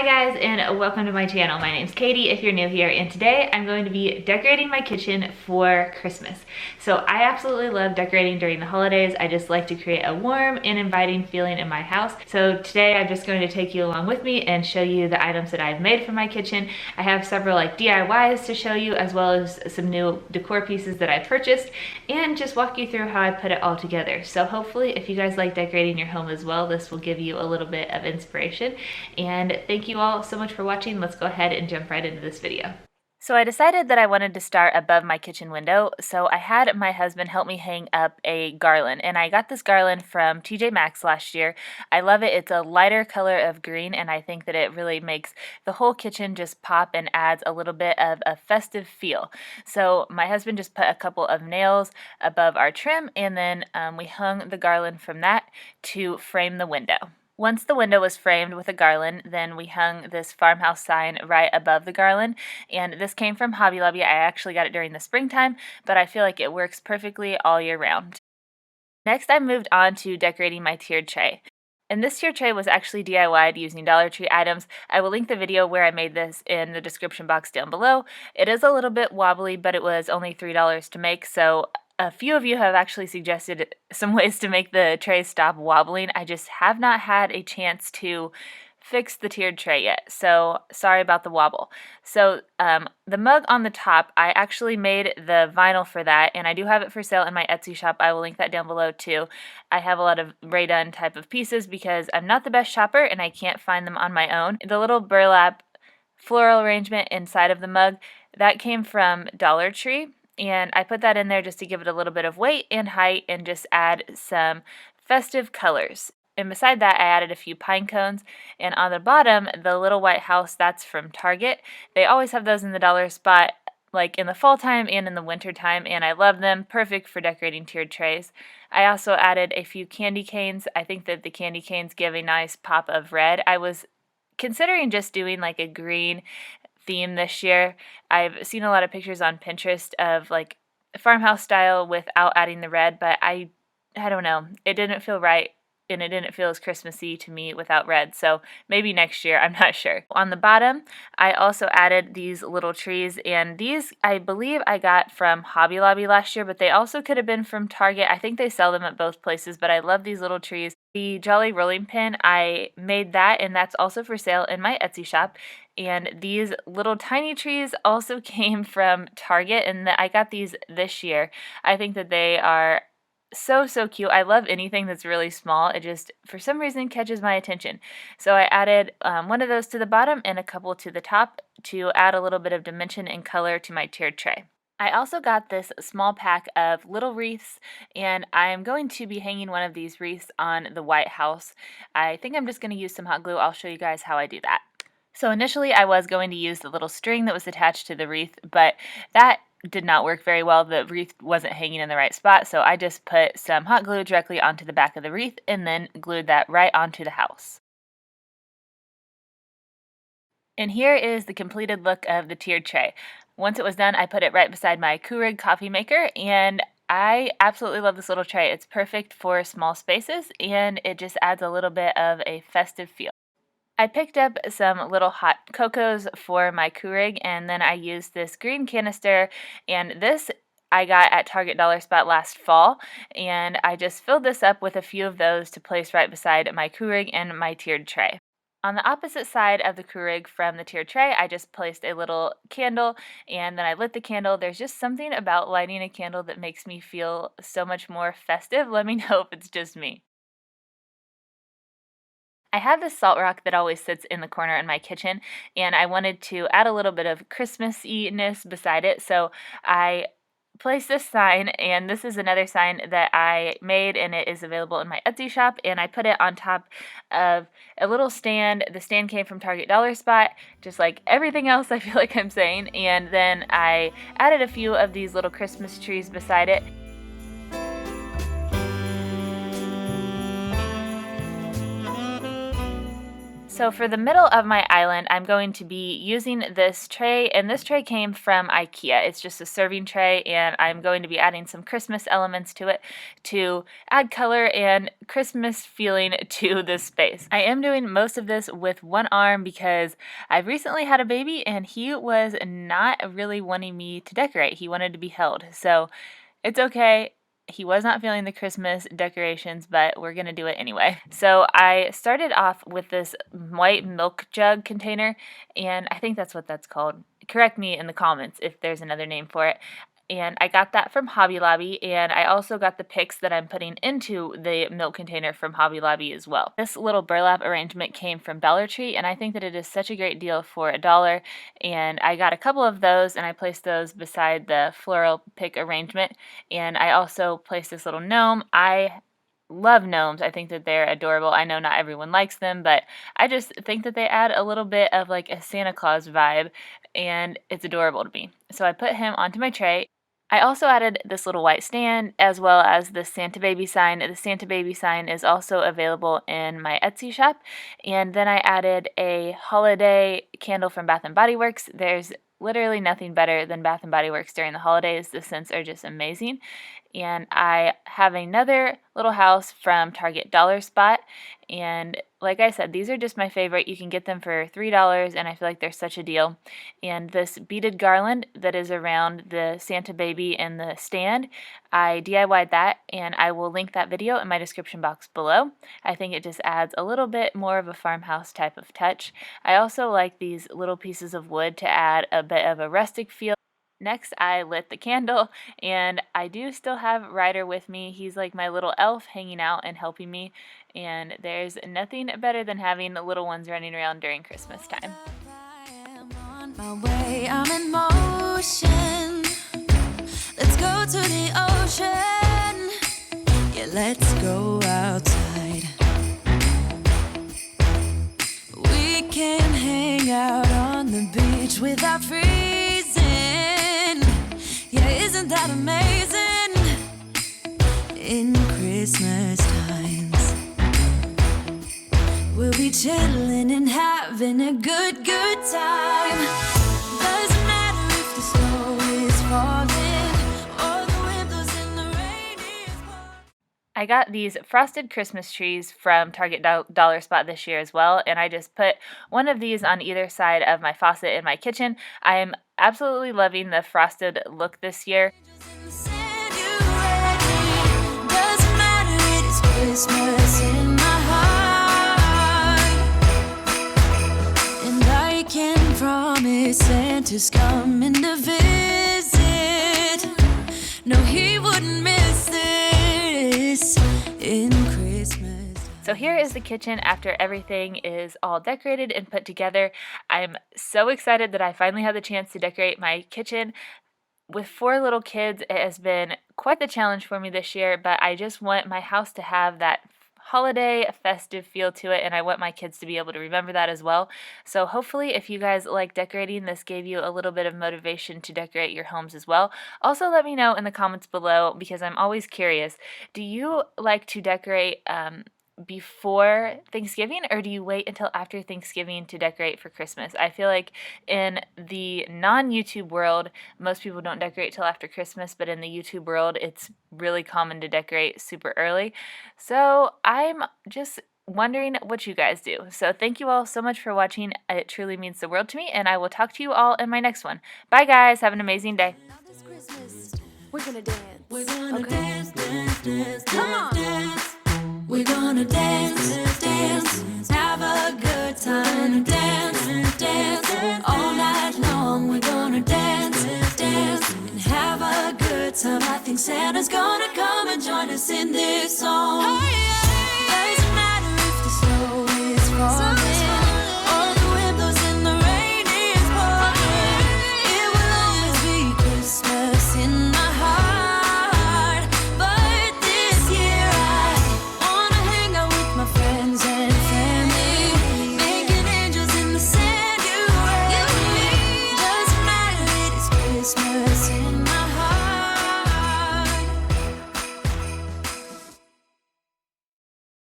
Hi guys, and welcome to my channel. My name's Katie if you're new here, and today I'm going to be decorating my kitchen for Christmas. So I absolutely love decorating during the holidays. I just like to create a warm and inviting feeling in my house. So today I'm just going to take you along with me and show you the items that I've made for my kitchen. I have several DIYs to show you, as well as some new decor pieces that I purchased, and just walk you through how I put it all together. So hopefully if you guys like decorating your home as well, this will give you a little bit of inspiration. And thank you all so much for watching. Let's go ahead and jump right into this video. So I decided that I wanted to start above my kitchen window, so I had my husband help me hang up a garland, and I got this garland from TJ Maxx last year. I love it. It's a lighter color of green, and I think that it really makes the whole kitchen just pop and adds a little bit of a festive feel. So my husband just put a couple of nails above our trim, and then we hung the garland from that to frame the window. Once the window was framed with a garland, then we hung this farmhouse sign right above the garland, and this came from Hobby Lobby. I actually got it during the springtime, but I feel like it works perfectly all year round. Next, I moved on to decorating my tiered tray. And this tiered tray was actually DIY'd using Dollar Tree items. I will link the video where I made this in the description box down below. It is a little bit wobbly, but it was only $3 to make, so a few of you have actually suggested some ways to make the tray stop wobbling. I just have not had a chance to fix the tiered tray yet, so sorry about the wobble. So the mug on the top, I actually made the vinyl for that, and I do have it for sale in my Etsy shop. I will link that down below too. I have a lot of Rae-Dunn type of pieces because I'm not the best shopper and I can't find them on my own. The little burlap floral arrangement inside of the mug, that came from Dollar Tree. And I put that in there just to give it a little bit of weight and height and just add some festive colors. And beside that, I added a few pine cones. And on the bottom, the little white house, that's from Target. They always have those in the dollar spot, like in the fall time and in the winter time, and I love them. Perfect for decorating tiered trays. I also added a few candy canes. I think that the candy canes give a nice pop of red. I was considering just doing like a green theme this year. I've seen a lot of pictures on Pinterest of like farmhouse style without adding the red, but I don't know. It didn't feel right, and it didn't feel as Christmassy to me without red, so maybe next year, I'm not sure. On the bottom, I also added these little trees, and these I believe I got from Hobby Lobby last year, but they also could have been from Target. I think they sell them at both places, but I love these little trees. The Jolly Rolling Pin, I made that, and that's also for sale in my Etsy shop. And these little tiny trees also came from Target, and I got these this year. I think that they are so cute. I love anything that's really small. It just, for some reason, catches my attention. So I added one of those to the bottom and a couple to the top to add a little bit of dimension and color to my tiered tray. I also got this small pack of little wreaths, and I'm going to be hanging one of these wreaths on the White House. I think I'm just going to use some hot glue. I'll show you guys how I do that. So initially I was going to use the little string that was attached to the wreath, but that did not work very well. The wreath wasn't hanging in the right spot, so I just put some hot glue directly onto the back of the wreath and then glued that right onto the house. And here is the completed look of the tiered tray. Once it was done, I put it right beside my Keurig coffee maker, and I absolutely love this little tray. It's perfect for small spaces, and it just adds a little bit of a festive feel. I picked up some little hot cocos for my Keurig, and then I used this green canister, and this I got at Target Dollar Spot last fall, and I just filled this up with a few of those to place right beside my Keurig and my tiered tray. On the opposite side of the Keurig from the tiered tray, I just placed a little candle, and then I lit the candle. There's just something about lighting a candle that makes me feel so much more festive. Let me know if it's just me. I have this salt rock that always sits in the corner in my kitchen, and I wanted to add a little bit of Christmassy-ness beside it, so I placed this sign, and this is another sign that I made, and it is available in my Etsy shop, and I put it on top of a little stand. The stand came from Target Dollar Spot, just like everything else I feel like I'm saying, and then I added a few of these little Christmas trees beside it. So for the middle of my island, I'm going to be using this tray, and this tray came from IKEA. It's just a serving tray, and I'm going to be adding some Christmas elements to it to add color and Christmas feeling to this space. I am doing most of this with one arm because I've recently had a baby, and he was not really wanting me to decorate. He wanted to be held, so it's okay. He was not feeling the Christmas decorations, but we're going to do it anyway. So I started off with this white milk jug container, and I think that's what that's called. Correct me in the comments if there's another name for it. And I got that from Hobby Lobby, and I also got the picks that I'm putting into the milk container from Hobby Lobby as well. This little burlap arrangement came from Dollar Tree, and I think that it is such a great deal for $1, and I got a couple of those, and I placed those beside the floral pick arrangement, and I also placed this little gnome. I love gnomes. I think that they're adorable. I know not everyone likes them, but I just think that they add a little bit of like a Santa Claus vibe, and it's adorable to me. So I put him onto my tray. I also added this little white stand as well as the Santa Baby sign. The Santa Baby sign is also available in my Etsy shop. And then I added a holiday candle from Bath & Body Works. There's literally nothing better than Bath & Body Works during the holidays. The scents are just amazing. And I have another little house from Target Dollar Spot, and like I said, these are just my favorite. You can get them for $3, and I feel like they're such a deal. And this beaded garland that is around the Santa Baby and the stand, I DIY'd that, and I will link that video in my description box below. I think it just adds a little bit more of a farmhouse type of touch. I also like these little pieces of wood to add a bit of a rustic feel. Next, I lit the candle, and I do still have Ryder with me. He's like my little elf hanging out and helping me, and there's nothing better than having the little ones running around during Christmas time. On my way, I'm in motion. Let's go to the ocean. Yeah, let's go outside. We can hang out on the beach without freezing. Yeah, isn't that amazing? In Christmas times, we'll be chilling and having a good time. Doesn't matter if the snow is falling or the wind blows and the rain is pouring. I got these frosted Christmas trees from Target Dollar Spot this year as well, and I just put one of these on either side of my faucet in my kitchen. I am absolutely loving the frosted look this year. Christmas in my heart, and I can promise Santa's coming to visit. No, he wouldn't miss this in Christmas. So here is the kitchen after everything is all decorated and put together. I'm so excited that I finally had the chance to decorate my kitchen. With 4 little kids, it has been quite the challenge for me this year, but I just want my house to have that holiday festive feel to it, and I want my kids to be able to remember that as well. So hopefully if you guys like decorating, this gave you a little bit of motivation to decorate your homes as well. Also let me know in the comments below, because I'm always curious, do you like to decorate before Thanksgiving, or do you wait until after Thanksgiving to decorate for Christmas? I feel like in the non-YouTube world, most people don't decorate till after Christmas, but in the YouTube world, it's really common to decorate super early. So I'm just wondering what you guys do. So thank you all so much for watching. It truly means the world to me, and I will talk to you all in my next one. Bye guys, have an amazing day. Now this Christmas, we're gonna dance. We're gonna Okay. dance, Come on. dance. We're gonna dance, have a good time, dance, all night long. We're gonna dance, and have a good time. I think Santa's gonna come and join us in this song.